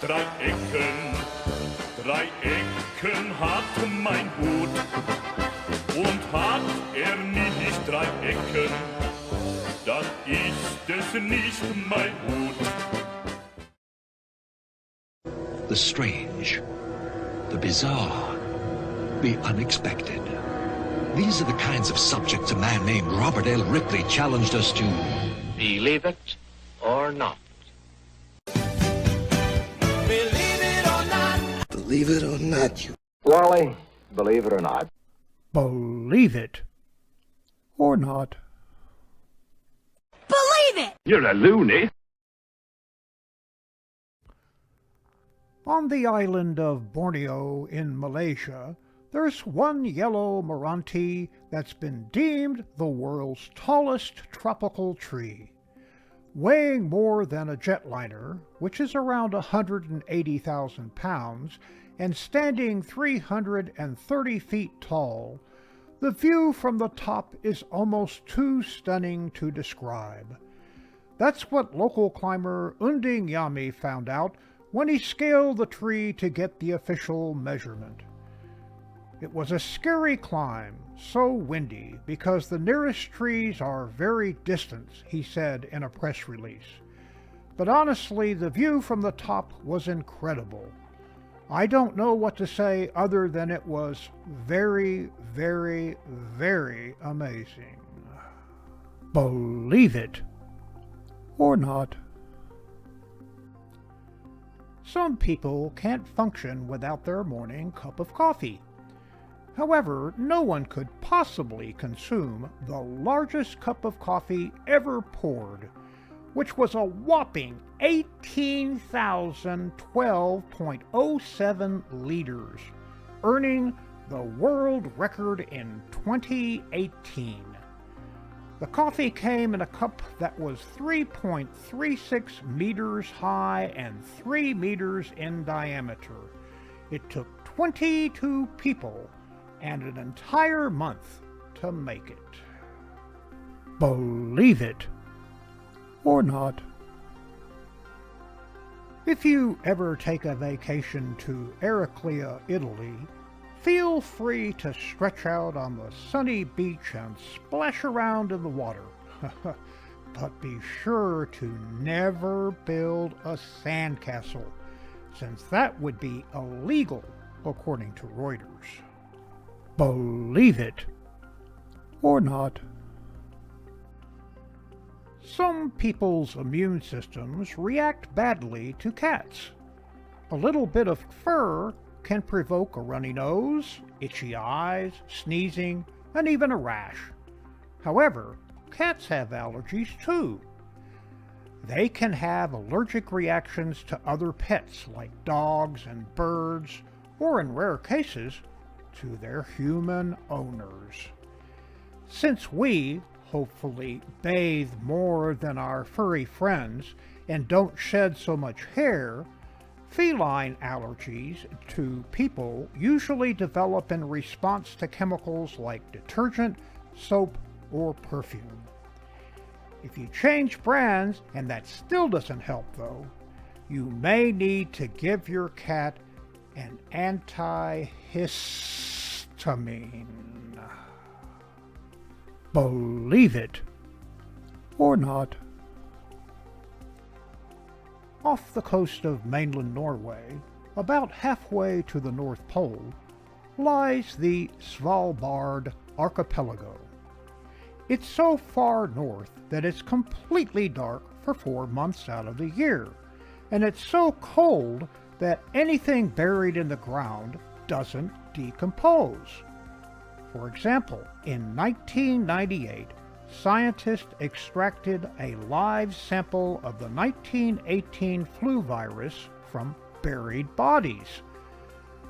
drei Ecken. Drei Ecken hat mein Hut. Und hat er nicht drei Ecken, dann ist es nicht mein Hut. The strange, the bizarre, the unexpected. These are the kinds of subjects a man named Robert L. Ripley challenged us to believe it or not. Believe it or not. Believe it or not, you. Wally, believe it or not. Believe it or not. Believe it! You're a loony. On the island of Borneo in Malaysia, there's one yellow Meranti that's been deemed the world's tallest tropical tree. Weighing more than a jetliner, which is around 180,000 pounds, and standing 330 feet tall, the view from the top is almost too stunning to describe. That's what local climber Unding Yami found out when he scaled the tree to get the official measurement. It was a scary climb, so windy, because the nearest trees are very distant, he said in a press release. But honestly, the view from the top was incredible. I don't know what to say other than it was very, very, very amazing. Believe it or not. Some people can't function without their morning cup of coffee. However, no one could possibly consume the largest cup of coffee ever poured, which was a whopping 18,012.07 liters, earning the world record in 2018. The coffee came in a cup that was 3.36 meters high and 3 meters in diameter. It took 22 people and an entire month to make it. Believe it or not. If you ever take a vacation to Eraclea, Italy, feel free to stretch out on the sunny beach and splash around in the water. But be sure to never build a sandcastle, since that would be illegal according to Reuters. Believe it or not. Some people's immune systems react badly to cats. A little bit of fur can provoke a runny nose, itchy eyes, sneezing, and even a rash. However, cats have allergies too. They can have allergic reactions to other pets like dogs and birds, or in rare cases, to their human owners. Since we, hopefully, bathe more than our furry friends and don't shed so much hair, feline allergies to people usually develop in response to chemicals like detergent, soap, or perfume. If you change brands and that still doesn't help though, you may need to give your cat an antihistamine. Believe it or not. Off the coast of mainland Norway, about halfway to the North Pole, lies the Svalbard archipelago. It's so far north that it's completely dark for 4 months out of the year, and it's so cold that anything buried in the ground doesn't decompose. For example, in 1998, scientists extracted a live sample of the 1918 flu virus from buried bodies.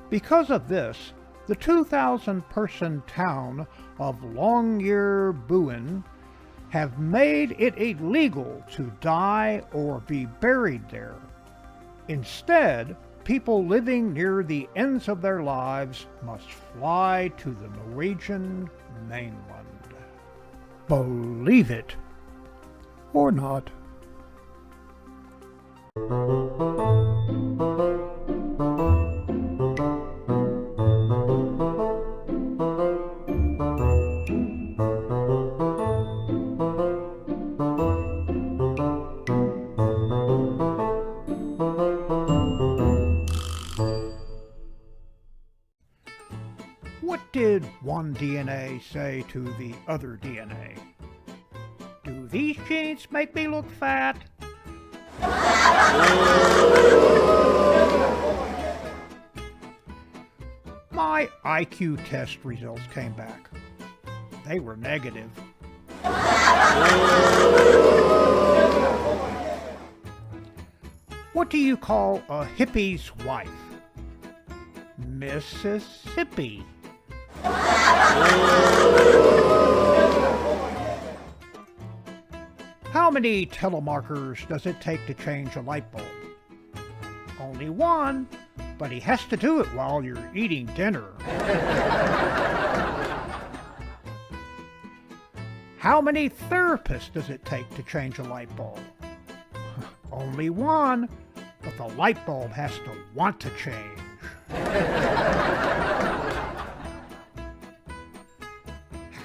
Because of this, the 2,000-person town of Longyearbyen have made it illegal to die or be buried there. Instead, people living near the ends of their lives must fly to the Norwegian mainland. Believe it or not. did one DNA say to the other DNA? Do these jeans make me look fat? My IQ test results came back. They were negative. What do you call a hippie's wife? Mississippi. How many telemarkers does it take to change a light bulb? Only one, but he has to do it while you're eating dinner. How many therapists does it take to change a light bulb? Only one, but the light bulb has to want to change.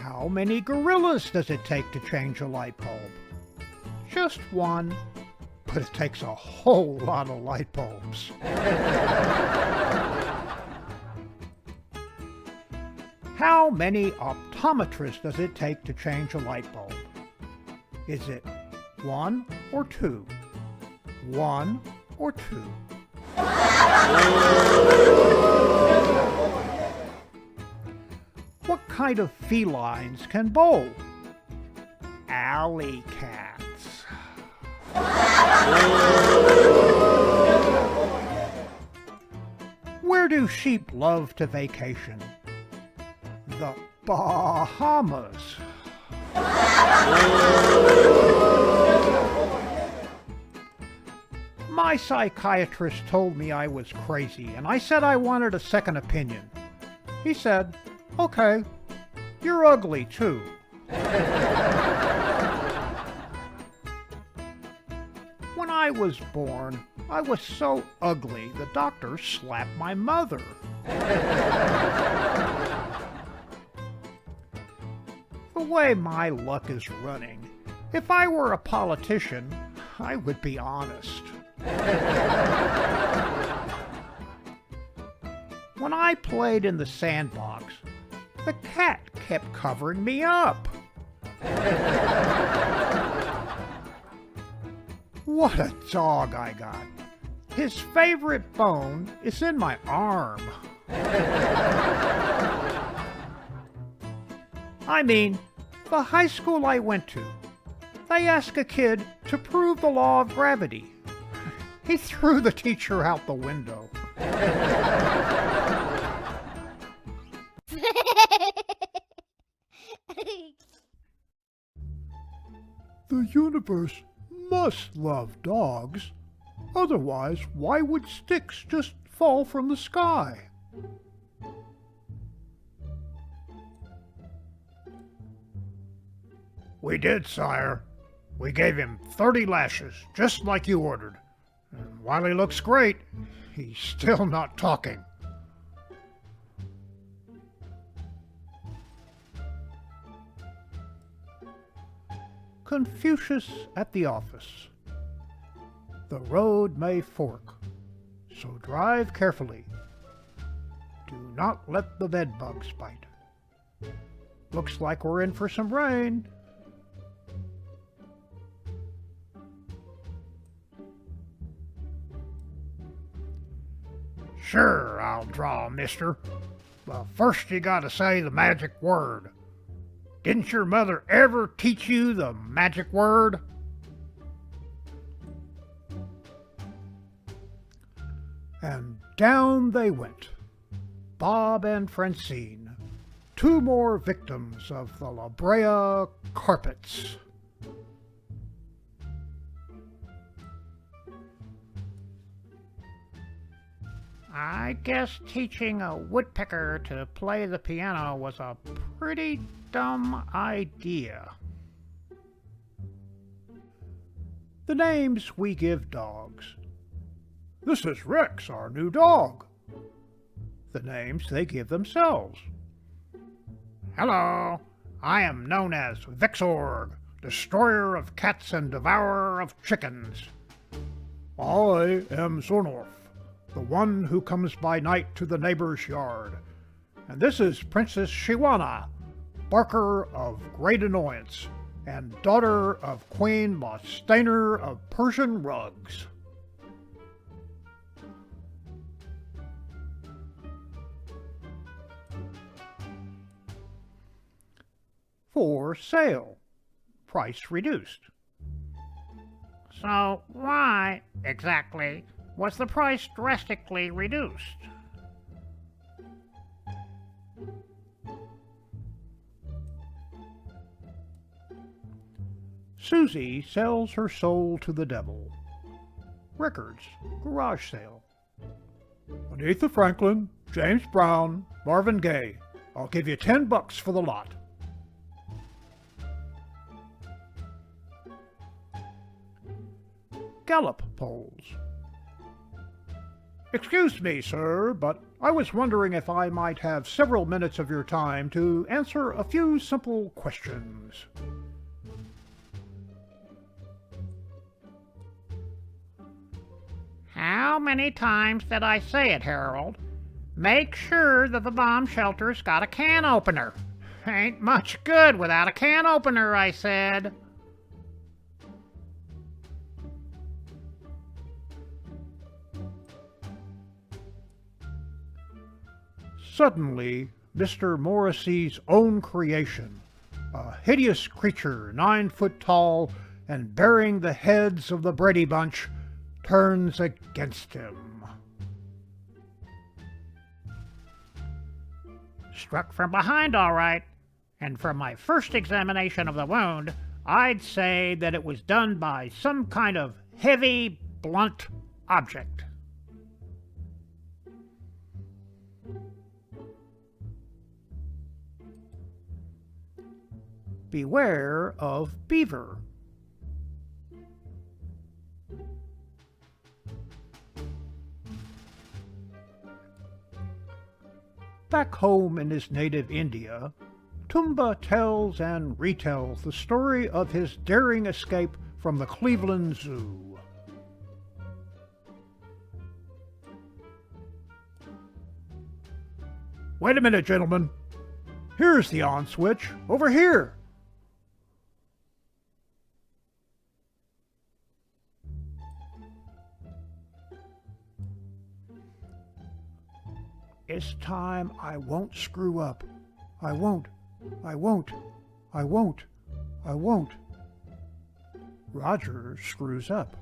How many gorillas does it take to change a light bulb? Just one, but it takes a whole lot of light bulbs. How many optometrists does it take to change a light bulb? Is it one or two? One or two? What kind of felines can bowl? Alley cats. Where do sheep love to vacation? The Bahamas. My psychiatrist told me I was crazy, and I said I wanted a second opinion. He said, "Okay, you're ugly too." When I was born, I was so ugly the doctor slapped my mother. The way my luck is running, if I were a politician, I would be honest. When I played in the sandbox, the cat kept covering me up. What a dog I got. His favorite bone is in my arm. I mean, the high school I went to, they asked a kid to prove the law of gravity. He threw the teacher out the window. The universe must love dogs. Otherwise, why would sticks just fall from the sky? We did, sire. We gave him 30 lashes, just like you ordered. And while he looks great, he's still not talking. Confucius at the office. The road may fork, so drive carefully. Do not let the bedbugs bite. Looks like we're in for some rain. Sure, I'll draw, mister. But first you gotta say the magic word. Didn't your mother ever teach you the magic word? And down they went, Bob and Francine, two more victims of the La Brea carpets. I guess teaching a woodpecker to play the piano was a pretty dumb idea. The names we give dogs. This is Rex, our new dog. The names they give themselves. Hello, I am known as Vexorg, destroyer of cats and devourer of chickens. I am Zornorf, the one who comes by night to the neighbor's yard, And this is Princess Shiwana, Barker of Great Annoyance, and daughter of Queen Mostainer of Persian Rugs. For sale. Price reduced. So why, exactly, was the price drastically reduced? Susie sells her soul to the devil. Records, garage sale. Aretha Franklin, James Brown, Marvin Gaye. I'll give you $10 for the lot. Gallup polls. Excuse me, sir, but I was wondering if I might have several minutes of your time to answer a few simple questions. How many times did I say it, Harold? Make sure that the bomb shelter's got a can opener. Ain't much good without a can opener, I said. Suddenly, Mr. Morrissey's own creation, a hideous creature 9 foot tall and bearing the heads of the Brady Bunch, turns against him. Struck from behind, all right. And from my first examination of the wound, I'd say that it was done by some kind of heavy, blunt object. Beware of beaver. Back home in his native India, Tumba tells and retells the story of his daring escape from the Cleveland Zoo. Wait a minute, gentlemen. Here's the on switch, over here. This time I won't screw up. I won't. I won't. I won't. I won't. Roger screws up.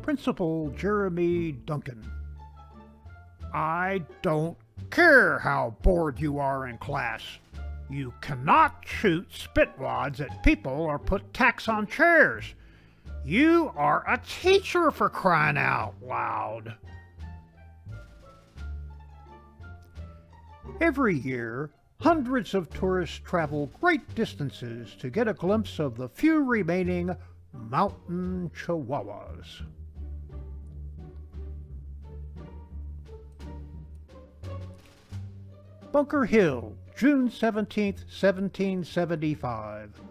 Principal Jeremy Duncan. I don't care how bored you are in class. You cannot shoot spitwads at people or put tacks on chairs. You are a teacher, for crying out loud. Every year, hundreds of tourists travel great distances to get a glimpse of the few remaining mountain chihuahuas. Bunker Hill, June 17, 1775.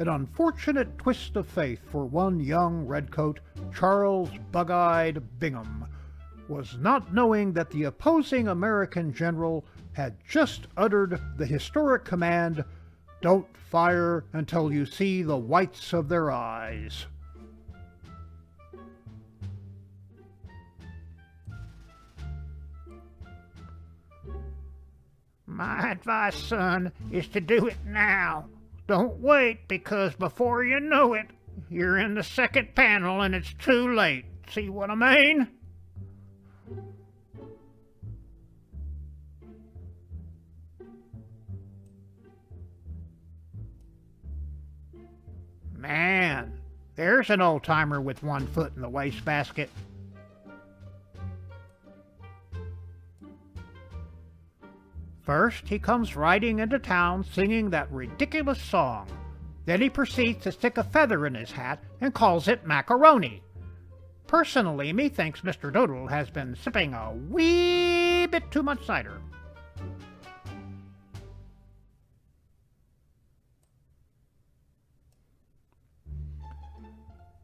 An unfortunate twist of fate for one young redcoat, Charles Bug-eyed Bingham, was not knowing that the opposing American general had just uttered the historic command, "Don't fire until you see the whites of their eyes." My advice, son, is to do it now. Don't wait, because before you know it, you're in the second panel and it's too late. See what I mean? Man, there's an old-timer with one foot in the wastebasket. First, he comes riding into town singing that ridiculous song. Then he proceeds to stick a feather in his hat and calls it macaroni. Personally, methinks Mr. Doodle has been sipping a wee bit too much cider.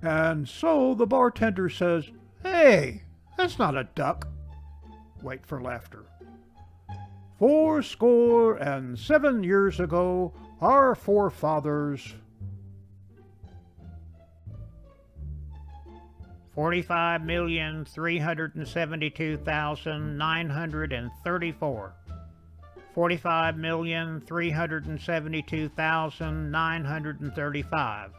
And so the bartender says, "Hey, That's not a duck. Wait for laughter. fourscore and 7 years ago, our forefathers... 45,372,934. 45,372,935.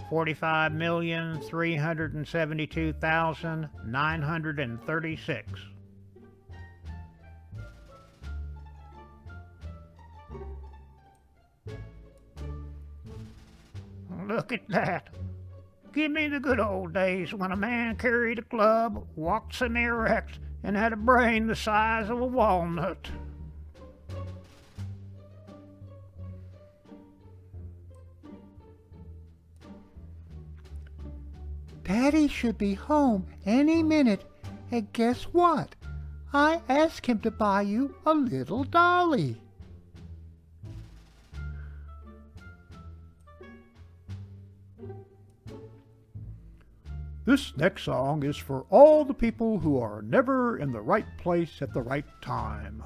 45,372,936. Look at that. Give me the good old days when a man carried a club, walked semi-erect, and had a brain the size of a walnut. Daddy should be home any minute, and guess what? I asked him to buy you a little dolly. This next song is for all the people who are never in the right place at the right time.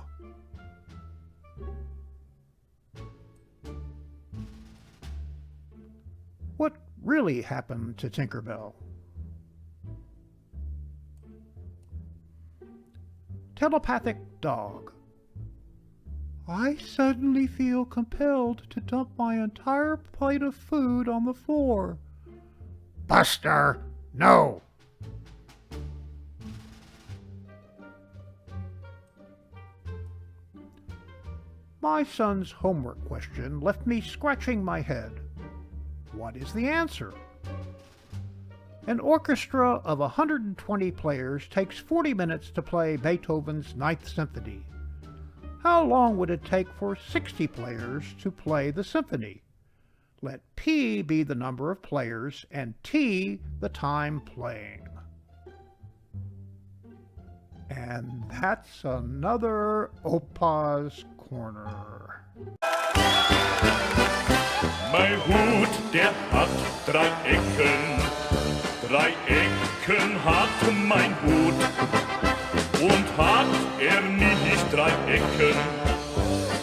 What really happened to Tinkerbell? Telepathic dog. I suddenly feel compelled to dump my entire plate of food on the floor. Buster, no! My son's homework question left me scratching my head. What is the answer? An orchestra of 120 players takes 40 minutes to play Beethoven's Ninth Symphony. How long would it take for 60 players to play the symphony? Let P be the number of players and T the time playing. And that's another Opa's Corner. Mein Hut, der hat 3 Ecken. 3 Ecken hat mein Hut. Und hat nicht 3 Ecken,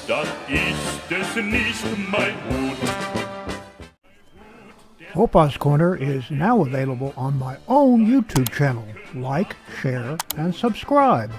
dann ist es nicht mein Hut. Opa's Corner is now available on my own YouTube channel. Like, share, and subscribe.